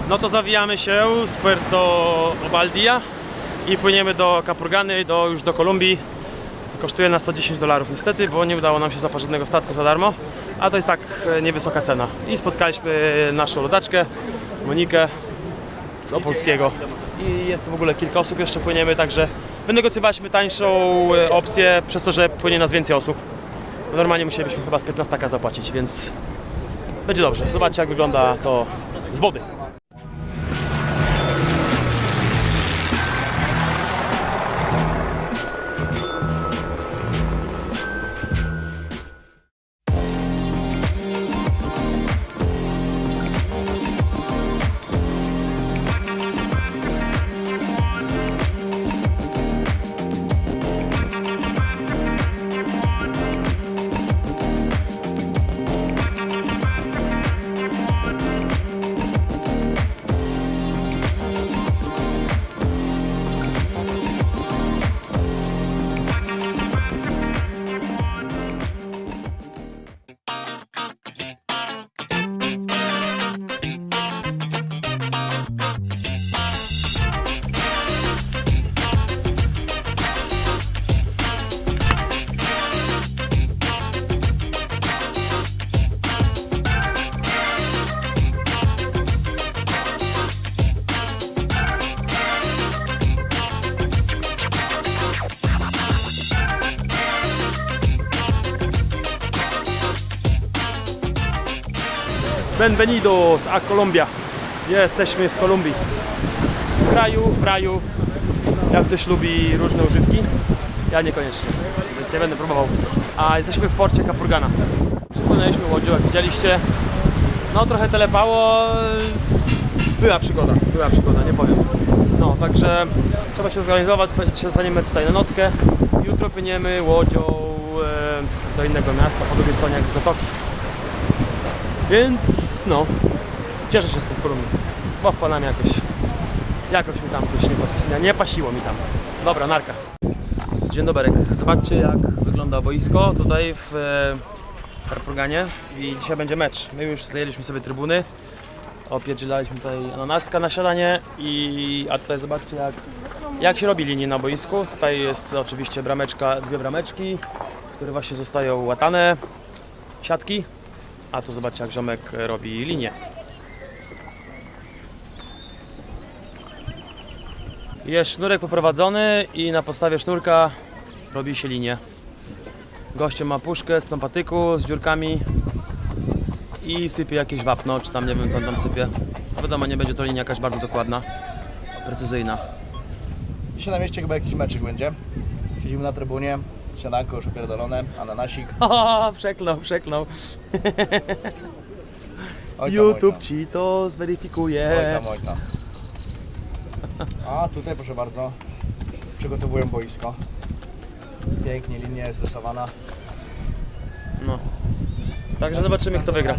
No to zawijamy się z Puerto Obaldia i płyniemy do Capurgany, już do Kolumbii. Kosztuje nas $110 niestety, bo nie udało nam się zapłacić żadnego statku za darmo, a to jest tak niewysoka cena. I spotkaliśmy naszą rodaczkę, Monikę z Opolskiego. I jest tu w ogóle kilka osób, jeszcze płyniemy, także wynegocjowaliśmy tańszą opcję przez to, że płynie nas więcej osób. Bo normalnie musielibyśmy chyba z 15 zapłacić, więc będzie dobrze. Zobaczcie, jak wygląda to z wody. Bienvenidos a Colombia. Jesteśmy w Kolumbii. W raju. Jak ktoś lubi różne używki, ja niekoniecznie, więc nie będę próbował. A jesteśmy w porcie Capurgana. Przypłynęliśmy łodzią, jak widzieliście. No trochę telepało. Była przygoda, nie powiem. No, także trzeba się zorganizować, zostaniemy tutaj na nockę. Jutro płyniemy łodzią do innego miasta, po drugiej stronie jakby zatoki. Więc no, cieszę się z tym w Kolumbii, bo w Panamie jakoś mi tam coś nie pasiło mi tam. Dobra, narka. Dzień dobry, zobaczcie, jak wygląda boisko tutaj w Capurganie i dzisiaj będzie mecz. My już zajęliśmy sobie trybuny, opierdzielaliśmy tutaj ananaska na siadanie a tutaj zobaczcie, jak się robi linię na boisku. Tutaj jest oczywiście dwie brameczki, które właśnie zostają łatane, siatki. A tu zobaczcie, jak ziomek robi linię. Jest sznurek poprowadzony i na podstawie sznurka robi się linię. Gościem ma puszkę z pneumatyku, z dziurkami i sypie jakieś wapno, czy tam nie wiem, co on tam sypie. Wiadomo, nie będzie to linia jakaś bardzo dokładna, precyzyjna. Dzisiaj na mieście chyba jakiś meczyk będzie. Siedzimy na trybunie, śniadanko już opierdolone, ananasik. O, przeklął. YouTube ci to zweryfikuje. Ojta. A tutaj proszę bardzo, przygotowują boisko. Pięknie, linia jest rysowana. No. Także zobaczymy, kto wygra.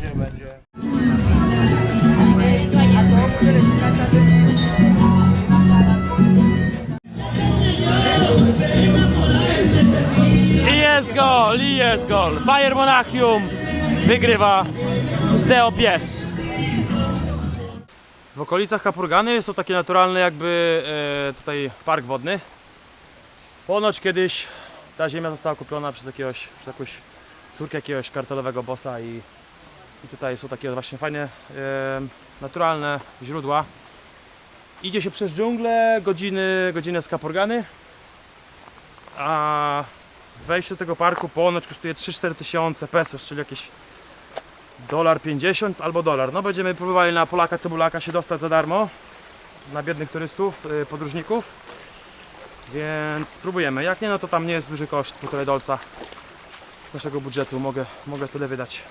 I jest gol! Bayern Monachium wygrywa z Theo Pies. W okolicach Capurgany są takie naturalne jakby tutaj park wodny. Ponoć kiedyś ta ziemia została kupiona przez jakąś córkę jakiegoś kartelowego bossa i tutaj są takie właśnie fajne naturalne źródła. Idzie się przez dżunglę, godzinę z Capurgany, a wejście do tego parku ponoć kosztuje 3-4 tysiące pesos, czyli jakieś $1.50 albo $1. No będziemy próbowali na Polaka Cebulaka się dostać za darmo, na biednych turystów, podróżników, więc spróbujemy. Jak nie, no to tam nie jest duży koszt, $1,5 z naszego budżetu, mogę tyle wydać.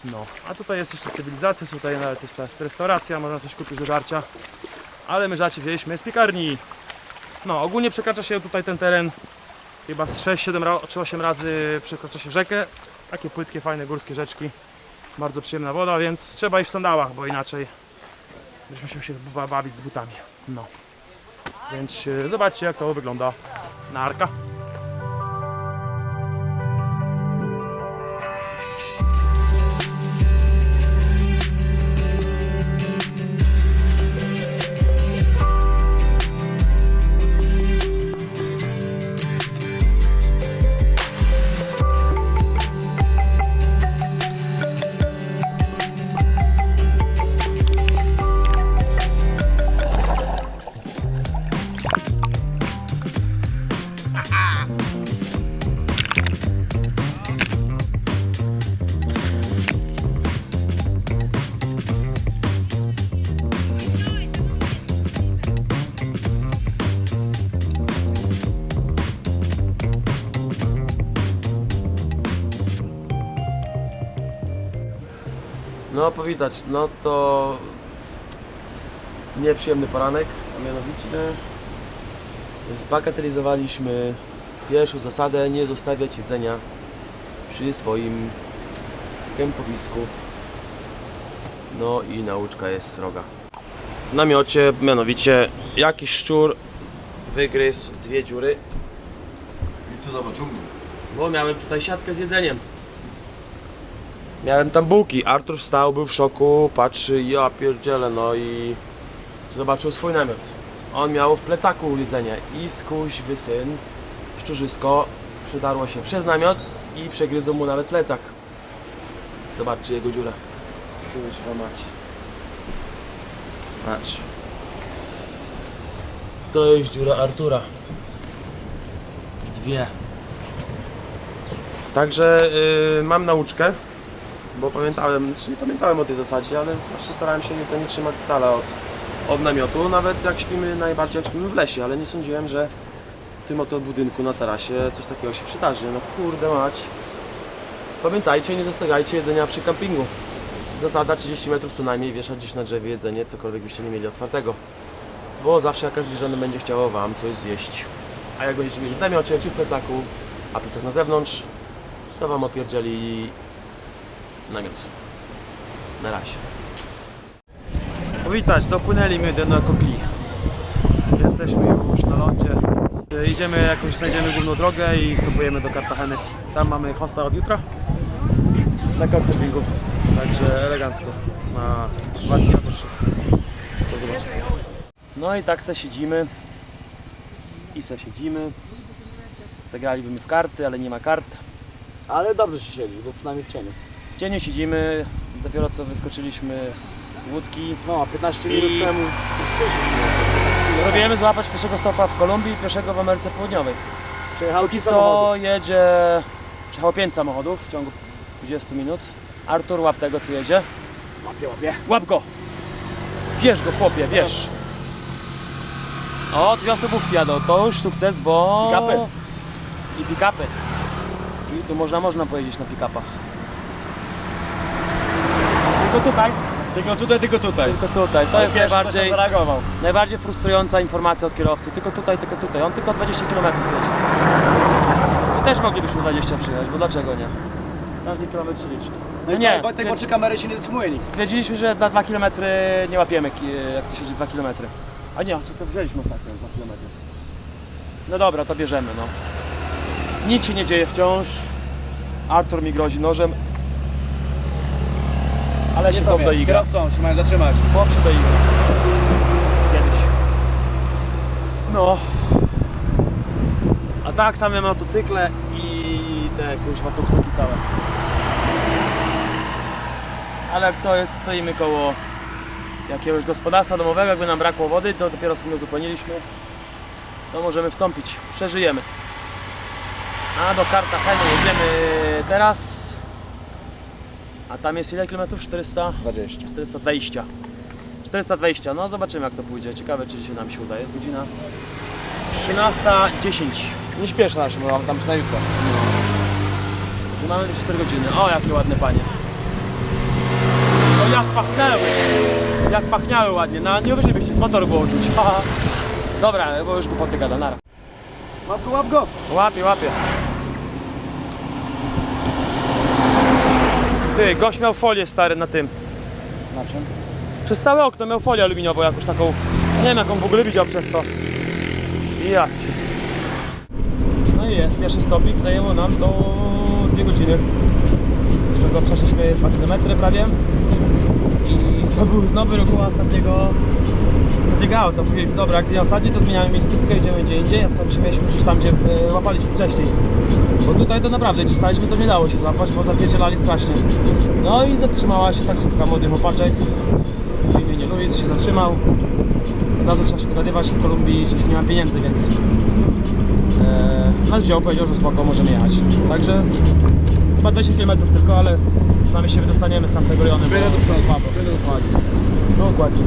No, a tutaj jest jeszcze cywilizacja, tutaj nawet jest restauracja, można coś kupić do żarcia, ale my żarcie wzięliśmy z piekarni. No, ogólnie przekracza się tutaj ten teren chyba z 6, 7 czy 8 razy przekracza się rzekę. Takie płytkie, fajne górskie rzeczki. Bardzo przyjemna woda, więc trzeba iść w sandałach, bo inaczej byśmy się bawić z butami. No. Więc zobaczcie, jak to wygląda. Narka. No powitać, no to nieprzyjemny poranek, a mianowicie zbagatelizowaliśmy pierwszą zasadę: nie zostawiać jedzenia przy swoim kempowisku. No i nauczka jest sroga. W namiocie mianowicie jakiś szczur wygryzł 2 dziury. I co zobaczył? Bo miałem tutaj siatkę z jedzeniem. Miałem tam bułki. Artur wstał, był w szoku, patrzy, ja pierdzielę, no i zobaczył swój namiot. On miał w plecaku jedzenie i skuźwy syn, szczurzysko, przedarło się przez namiot i przegryzło mu nawet plecak. Zobaczcie jego dziurę. Kurwa mać. Patrz. To jest dziura Artura. 2. Także mam nauczkę, bo pamiętałem, czy nie pamiętałem o tej zasadzie, ale zawsze starałem się jedzenie trzymać z dala od namiotu, nawet jak śpimy, najbardziej jak śpimy w lesie, ale nie sądziłem, że w tym oto budynku na tarasie coś takiego się przydarzy. No kurde mać. Pamiętajcie, nie zostawiajcie jedzenia przy kampingu. Zasada 30 metrów co najmniej, wieszać gdzieś na drzewie jedzenie, cokolwiek byście nie mieli otwartego. Bo zawsze jakaś zwierzę będzie chciało wam coś zjeść. A jak będziecie mieli w namiocie czy w plecaku, a plecak na zewnątrz, to wam opierdzieli namiot. Na razie. Powitać, dopłynęliśmy do Nakokli. Jesteśmy już na lądzie. Idziemy, jakoś znajdziemy główną drogę i stopujemy do Cartageny. Tam mamy hosta od jutra na couchsurfingu. Także elegancko. Na 2 dni albo 3. Do zobaczenia. No i tak se siedzimy. Zagralibyśmy w karty, ale nie ma kart. Ale dobrze się siedzi, bo przynajmniej w cieniu. W cieniu siedzimy, dopiero co wyskoczyliśmy z łódki. No, a 15 minut temu przyszliśmy. Próbujemy złapać pierwszego stopa w Kolumbii, pierwszego w Ameryce Południowej. Przyjechały Póki 3 co samochody. przyjechało 5 samochodów w ciągu 20 minut. Artur, łap tego co jedzie. Łapie. Łap go! Bierz go chłopie, bierz! O, 2 osobówki jadą, to już sukces, bo... Pick-upy. I pick-upy. I tu można pojeździć na pick-upach. Tylko tutaj. Tylko tutaj. Tylko tutaj. To jest najbardziej frustrująca informacja od kierowcy. Tylko tutaj. On tylko 20 km jedzie. My też moglibyśmy 20 przyjechać, bo dlaczego nie? Każdy kilometr się liczy. No nie, bo tej oczy kamery się nie zatrzymuje nikt. Stwierdziliśmy, że na 2 km nie łapiemy, jak to się jedzie 2 km. A nie, to wzięliśmy ostatnio 2 km. No dobra, to bierzemy, no. Nic się nie dzieje wciąż. Artur mi grozi nożem. Ale się chłop doigra. Kierowcą się mają zatrzymać. Chłop się doigra. Kiedyś. No. A tak same motocykle i te kuźwa tuktuki całe. Ale jak co jest, stoimy koło jakiegoś gospodarstwa domowego, jakby nam brakło wody, to dopiero sobie uzupełniliśmy. To możemy wstąpić, przeżyjemy. A do Cartageny jedziemy teraz. A tam jest ile kilometrów? 20. 420. 420, no zobaczymy jak to pójdzie. Ciekawe czy się nam się uda. Jest godzina 13:10. Nie śpiesz nam się, bo mamy tam już na jutro. Mamy 4 godziny. O, jakie ładne panie. O, jak pachniały. Jak pachniały ładnie. Nie uwierzylibyście, z motoru było czuć. Haha. Dobra, bo już głupoty gada, nara. Łap go! Łapie. Ty, gość miał folię stary na tym. Na czym? Przez całe okno miał folię aluminiową jakąś taką. Nie wiem jaką w ogóle widział przez to. Jacie. No i jest, pierwszy stopik zajęło nam do 2 godziny. Z czego przeszliśmy 2 km prawie. I to był znowu reguła ostatniego auta. Mówiłem, dobra, jak nie ostatni to zmieniamy miejscówkę, idziemy gdzie indziej. A sobie się mieliśmy gdzieś tam, gdzie łapaliśmy wcześniej. Bo tutaj to naprawdę, gdzie staliśmy, to nie dało się złapać, bo zapierdzielali strasznie. No i zatrzymała się taksówka, młody chłopaczek w imieniu Luis się zatrzymał. Od razu trzeba się dogadywać w Kolumbii, że nie ma pieniędzy, więc nas wziął, powiedział, że spoko, możemy jechać. Także chyba 20 km tylko, ale przynajmniej się wydostaniemy z tamtego rejonu. Byle do przodu, Paweł. Dokładnie.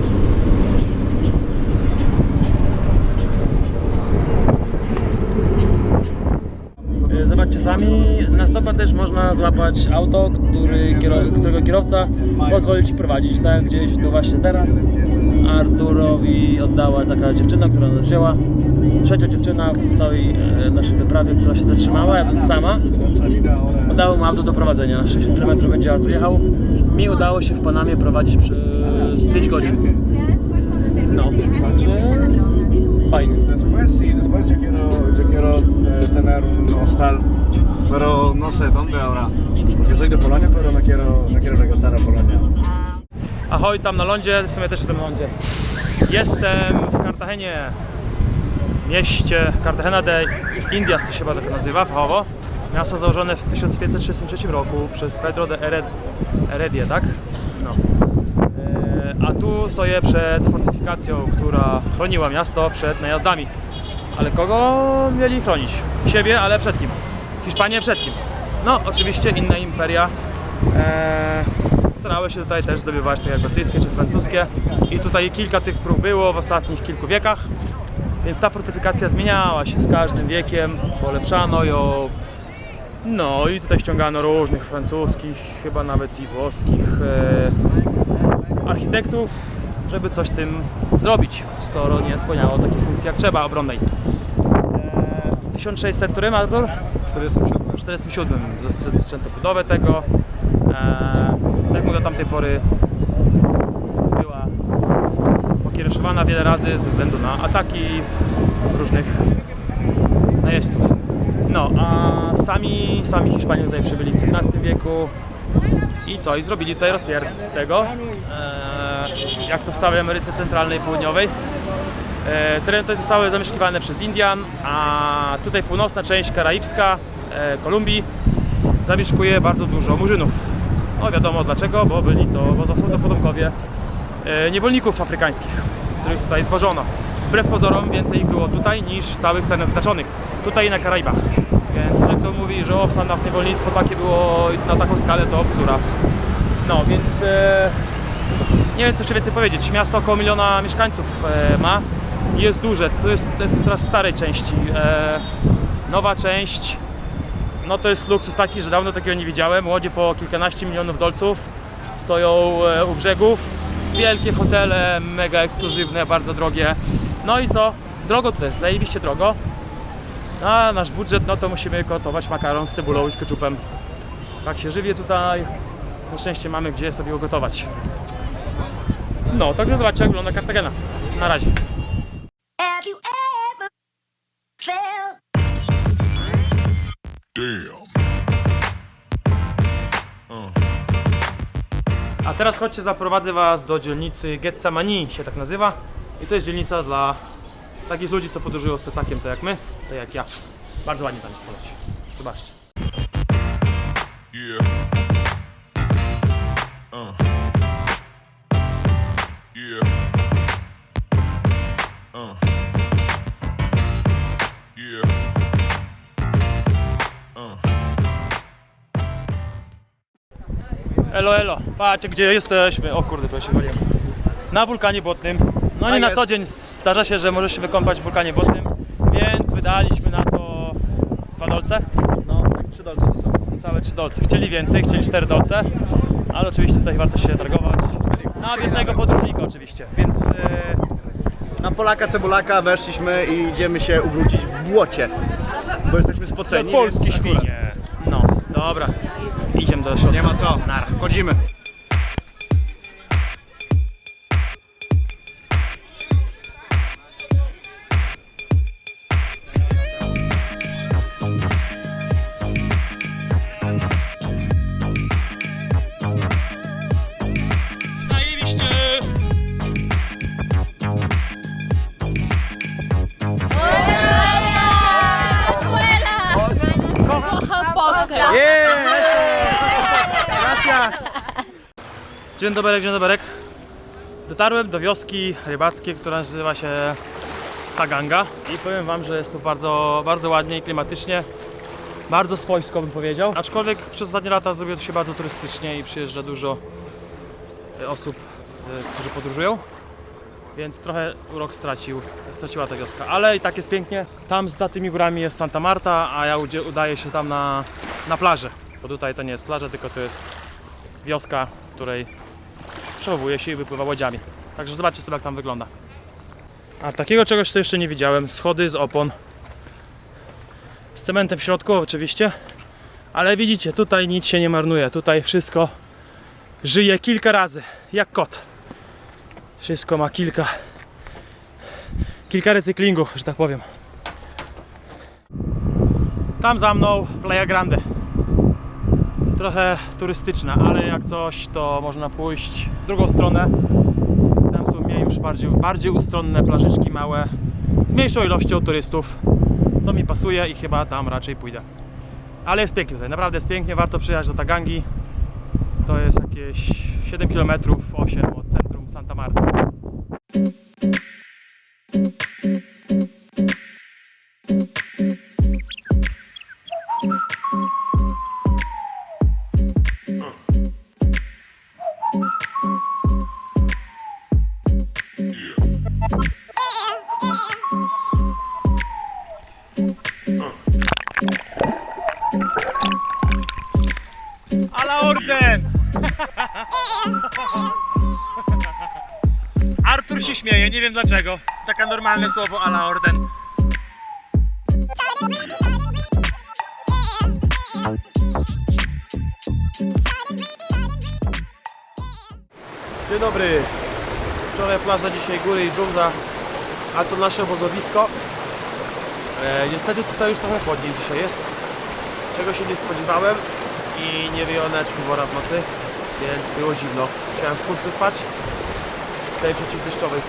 Zobaczcie sami, Na stopa też można złapać auto, którego kierowca pozwoli Ci prowadzić, tak? Gdzieś to właśnie teraz Arturowi oddała taka dziewczyna, która nas wzięła. Trzecia dziewczyna w całej naszej wyprawie, która się zatrzymała, ja ten sama. Udało mu auto do prowadzenia. 60 km będzie Artur jechał. Mi udało się w Panamie prowadzić przez 5 godzin. No, także fajnie. Después yo quiero tener un hostal, pero no sé dónde ahora, porque soy de Polonia, pero no quiero regresar a Polonia. Ahoj, tam na lądzie, w sumie też jestem na lądzie. Jestem w Kartagenie, mieście Cartagena de Indias, to się chyba tak nazywa fachowo. Miasto założone w 1533 roku przez Pedro de Heredia, tak? No. A tu stoję przed fortyfikacją, która chroniła miasto przed najazdami. Ale kogo mieli chronić? Siebie, ale przed kim? Hiszpanię przed kim? No, oczywiście inne imperia starały się tutaj też zdobywać, tak jak brytyjskie czy francuskie. I tutaj kilka tych prób było w ostatnich kilku wiekach. Więc ta fortyfikacja zmieniała się z każdym wiekiem, polepszano ją. No i tutaj ściągano różnych francuskich, chyba nawet i włoskich architektów, żeby coś z tym zrobić, skoro nie spełniało takiej funkcji jak trzeba obronnej. W 1600 którym, Artur? 47 zaczęto budowę tego. Jak mówię, do tamtej pory była pokiereszowana wiele razy ze względu na ataki różnych najeźdźców. No, a sami Hiszpanie tutaj przybyli w XV wieku i co? I zrobili tutaj rozpier tego, jak to w całej Ameryce Centralnej i Południowej. Tereny te zostały zamieszkiwane przez Indian, a tutaj północna część karaibska Kolumbii zamieszkuje bardzo dużo Murzynów. No wiadomo dlaczego, bo to są to potomkowie niewolników afrykańskich, których tutaj zwożono. Wbrew pozorom więcej ich było tutaj niż w całych Stanach Zjednoczonych, tutaj na Karaibach. Więc jeżeli ktoś mówi, że w Stanach niewolnictwo takie było na taką skalę, to bzdura. No więc nie wiem co jeszcze więcej powiedzieć. Miasto około 1 miliona mieszkańców ma. Jest duże, to jest teraz w starej części. Nowa część, no to jest luksus taki, że dawno takiego nie widziałem. Łodzie po kilkanaście milionów dolców stoją u brzegów. Wielkie hotele, mega ekskluzywne, bardzo drogie. No i co? Drogo tutaj jest, zajebiście drogo. A nasz budżet, no to musimy gotować makaron z cebulą i z keczupem. Tak się żywię tutaj. Na szczęście mamy gdzie sobie ugotować. No, także zobaczcie jak wygląda Kartagena. Na razie. Have you ever felt? A teraz chodźcie, zaprowadzę was do dzielnicy Getsamani, się tak nazywa. I to jest dzielnica dla takich ludzi, co podróżują z plecakiem, tak jak my, tak jak ja. Bardzo ładnie tam jest ponoć. Zobaczcie. Yeah. Yeah. Yeah. Elo, elo, patrzcie gdzie jesteśmy. O kurde, prawie się waliłem. Na wulkanie błotnym. No nie Tak na jest. co dzień zdarza się, że możesz się wykąpać w wulkanie błotnym, więc wydaliśmy na to 2 dolce. No, 3 dolce to są. Całe 3 dolce. Chcieli więcej, chcieli 4 dolce, ale oczywiście tutaj warto się targować. Na biednego podróżnika oczywiście, więc Na Polaka Cebulaka weszliśmy i idziemy się ubrudzić w błocie, bo jesteśmy spoceni. polskie więc- świnie. No, dobra. Idziemy do środka. Nie ma co, Nara. wchodzimy. Zajebiście! Kocham Polskę. Dzień dobry, dzień dobry. Dotarłem do wioski rybackiej, która nazywa się Taganga i powiem wam, że jest tu bardzo, bardzo ładnie i klimatycznie. Bardzo swojsko bym powiedział. Aczkolwiek przez ostatnie lata zrobiło to się bardzo turystycznie i przyjeżdża dużo osób, którzy podróżują. Więc trochę urok straciła ta wioska, ale i tak jest pięknie. Tam za tymi górami jest Santa Marta, a ja udaję się tam na na plażę, bo tutaj to nie jest plaża, tylko to jest wioska, w której przechowuje się i wypływa łodziami. Także zobaczcie sobie, jak tam wygląda. A takiego czegoś to jeszcze nie widziałem. Schody z opon. Z cementem w środku oczywiście. Ale widzicie, tutaj nic się nie marnuje. Tutaj wszystko żyje kilka razy. Jak kot. Wszystko ma kilka recyklingów, że tak powiem. Tam za mną Playa Grande. Trochę turystyczna, ale jak coś, to można pójść w drugą stronę. Tam są mniej już bardziej ustronne plażyczki małe, z mniejszą ilością turystów, co mi pasuje i chyba tam raczej pójdę. Ale jest pięknie tutaj, naprawdę jest pięknie, warto przyjechać do Tagangi. To jest jakieś 7 km, 8 od centrum Santa Marta. Ala orden! Artur się śmieje, nie wiem dlaczego. Taka normalne słowo ala orden. Dzień dobry. Wczoraj plaża, dzisiaj góry i dżungla, a to nasze obozowisko. Niestety tutaj już trochę chłodniej dzisiaj jest, czego się nie spodziewałem i nie wyjąłem śpiwora w nocy, więc było zimno. Musiałem w kurtce spać, tej przeciwdeszczowej.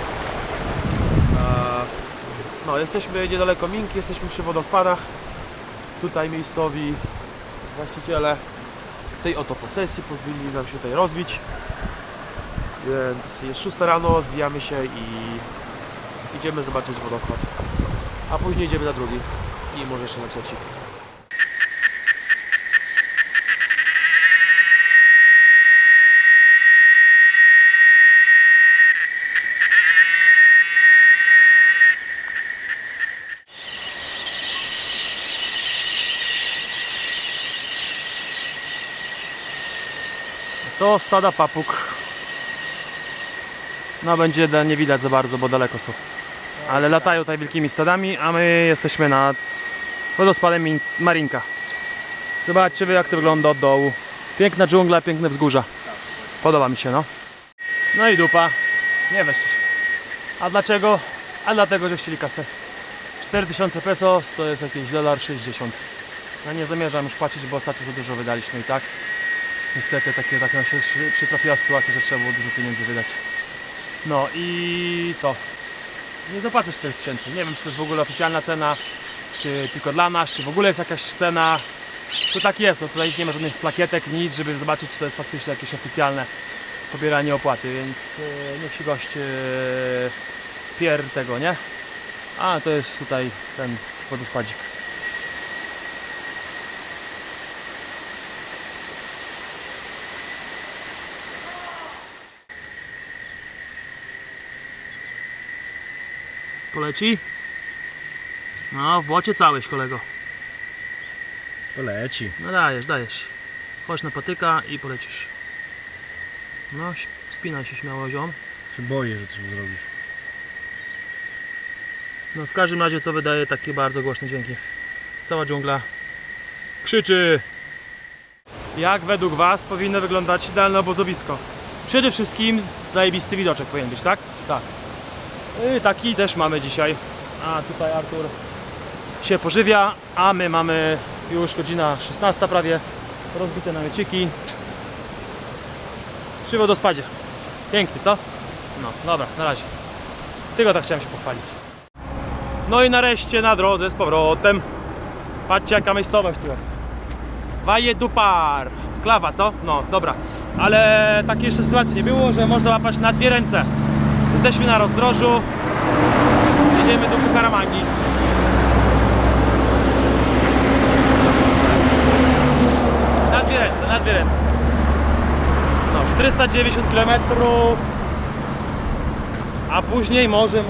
No, jesteśmy niedaleko Minki, jesteśmy przy wodospadach. Tutaj miejscowi właściciele tej oto posesji pozwolili nam się tutaj rozbić. Więc jest 6 rano, zwijamy się i idziemy zobaczyć wodospad. A później idziemy na drugi i może jeszcze na trzeci. To stada papug. No będzie nie widać za bardzo, bo daleko są. Ale latają tutaj wielkimi stadami, a my jesteśmy nad wodospadem Marinka. Zobaczcie, jak to wygląda od dołu. Piękna dżungla, piękne wzgórza. Podoba mi się, no. No i dupa. Nie weźcie się. A dlaczego? A dlatego, że chcieli kasę. 4000 pesos to jest jakieś $1,60. Ja nie zamierzam już płacić, bo ostatnio za dużo wydaliśmy i tak. Niestety taka nam się przytrafiła sytuacja, że trzeba było dużo pieniędzy wydać. No i co? Nie zapłacę 4000. Nie wiem, czy to jest w ogóle oficjalna cena, czy tylko dla nas, czy w ogóle jest jakaś cena. To tak jest, no tutaj nie ma żadnych plakietek, nic, żeby zobaczyć, czy to jest faktycznie jakieś oficjalne pobieranie opłaty, więc niech się gość pier tego, nie? A to jest tutaj ten wodospadzik. Poleci? No, w błocie całeś, kolego. To leci. No dajesz. Chodź na patyka i polecisz. No, spinaj się śmiało, ziom. Się boję, że coś zrobisz. No, w każdym razie to wydaje takie bardzo głośne dźwięki. Cała dżungla krzyczy. Jak według Was powinno wyglądać idealne obozowisko? Przede wszystkim zajebisty widoczek powinien być, tak? Tak. I taki też mamy dzisiaj. A tutaj Artur się pożywia, a my mamy już godzina 16 prawie. Rozbite namiociki przy wodospadzie. Piękny, co? No, dobra, na razie. Tylko tak chciałem się pochwalić. No i nareszcie na drodze z powrotem. Patrzcie, jaka miejscowość tu jest. Valledupar. Klawa, co? No, dobra. Ale takiej jeszcze sytuacji nie było, że można łapać na dwie ręce. Jesteśmy na rozdrożu. Jedziemy do Bucaramangi. Na dwie ręce. No, 490 km. A później może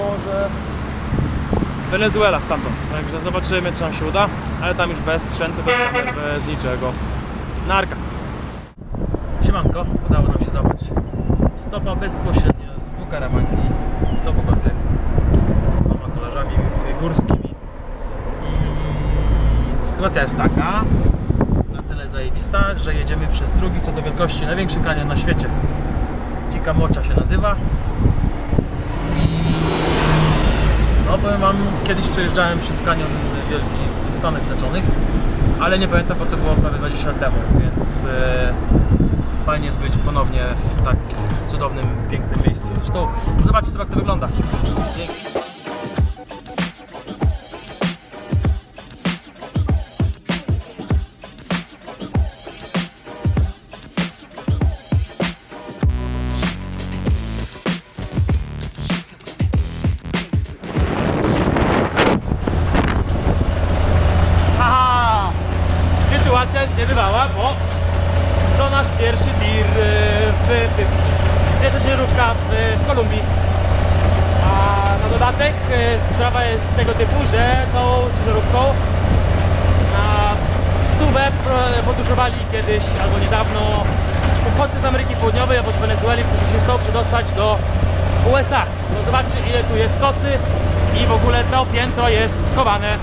Wenezuela stamtąd. Także zobaczymy, czy nam się uda. ale tam już bez sprzętu, bez niczego. Narka. Siemanko, udało nam się złapać stopa bezpośrednio z Bukaramangi do Bogoty z dwoma kolarzami górskimi. I sytuacja jest taka, na tyle zajebista, że jedziemy przez drugi co do wielkości największy kanion na świecie. Dzika Mocza się nazywa. I no powiem wam, kiedyś przejeżdżałem przez kanion wielki w Stanach Zjednoczonych, ale nie pamiętam, bo to było prawie 20 lat temu, więc fajnie jest być ponownie w tak cudownym, pięknym miejscu. Zresztą zobaczcie sobie, jak to wygląda. Dzięki. Haha! Sytuacja jest niebywała, bo to nasz pierwszy tir pierwsza ciężarówka w Kolumbii. A na dodatek sprawa jest tego typu, że tą ciężarówką na stówę podróżowali kiedyś albo niedawno uchodźcy z Ameryki Południowej albo z Wenezueli, którzy się chcą przedostać do USA. No zobaczcie, ile tu jest kocy i w ogóle to piętro jest schowane.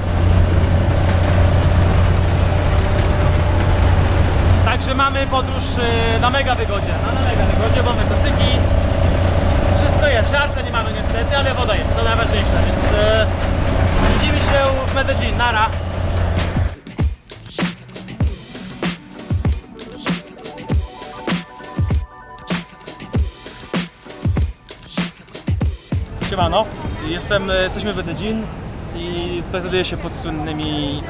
Także mamy podróż na mega wygodzie. Na mega wygodzie, mamy kocyki. Wszystko jest, żarcia nie mamy niestety, ale woda jest, to najważniejsze, więc widzimy się w Medellin. Nara. Siemano, jesteśmy w Medellin i tutaj znajduję się pod słynnymi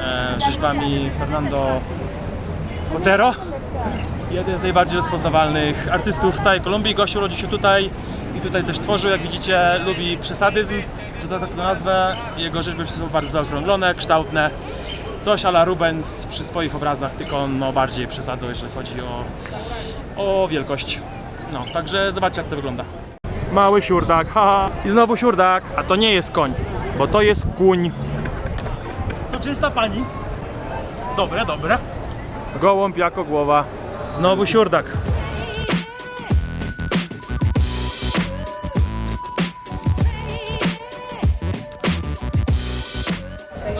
rzeźbami Fernando Botero, jeden z najbardziej rozpoznawalnych artystów w całej Kolumbii. Gościu urodził się tutaj i tutaj też tworzył, jak widzicie, lubi przesadyzm, to tak to nazwę. Jego rzeźby są bardzo zaokrąglone, kształtne, coś a la Rubens przy swoich obrazach, tylko on bardziej przesadzał, jeżeli chodzi o wielkość. No, także zobaczcie, jak to wygląda. Mały siurdak, haha. I znowu siurdak, a to nie jest koń, bo to jest kuń. Soczysta pani. Dobre, dobre. Gołąb jako głowa. Znowu siurdak.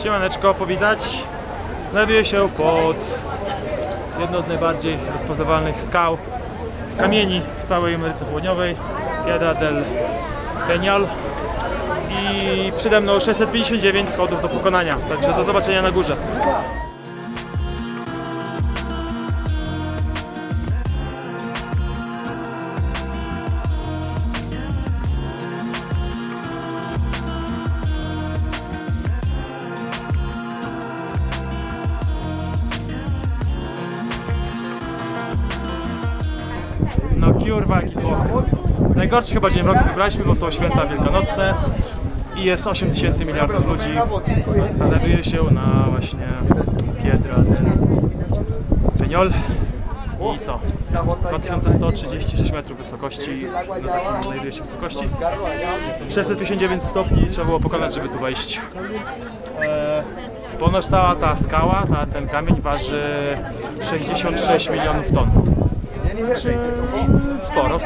Siemaneczko, powitać. Znajduję się pod jedną z najbardziej rozpoznawalnych skał, kamieni w całej Ameryce Południowej, Piedra del Peñol. I przede mną 659 schodów do pokonania, także do zobaczenia na górze. No kurwa, jaki tłok. Najgorszy chyba dzień roku wybraliśmy, bo są święta wielkanocne i jest 8000 miliardów ludzi, a znajduje się na właśnie Piedra del Peñol i co? 2136 metrów wysokości, znajduje się wysokości. 659 stopni trzeba było pokonać, żeby tu wejść. Ponoć cała ta skała, ten kamień waży 66 milionów ton. Sporo.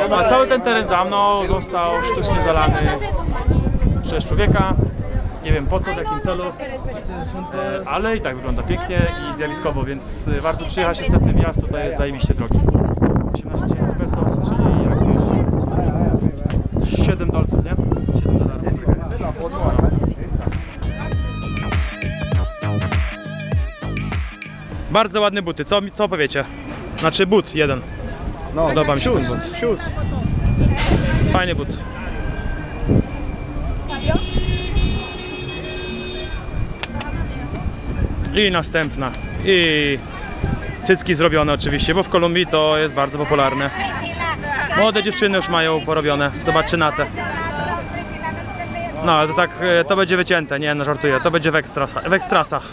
No, a cały ten teren za mną został sztucznie zalany przez człowieka. Nie wiem po co, w jakim celu, ale i tak wygląda pięknie i zjawiskowo, więc warto przyjechać. Niestety wjazd tutaj jest zajebiście drogi. 18 000 pesos, czyli jakieś 7 dolców, nie? 7 dolarów. Bardzo ładne buty, co powiecie? Znaczy but jeden. No, podoba mi się ten but. Fajny but. I następna. I cycki zrobione oczywiście, bo w Kolumbii to jest bardzo popularne. Młode dziewczyny już mają porobione. Zobaczcie na te. No ale to tak, to będzie wycięte, nie no żartuję, to będzie w ekstrasach.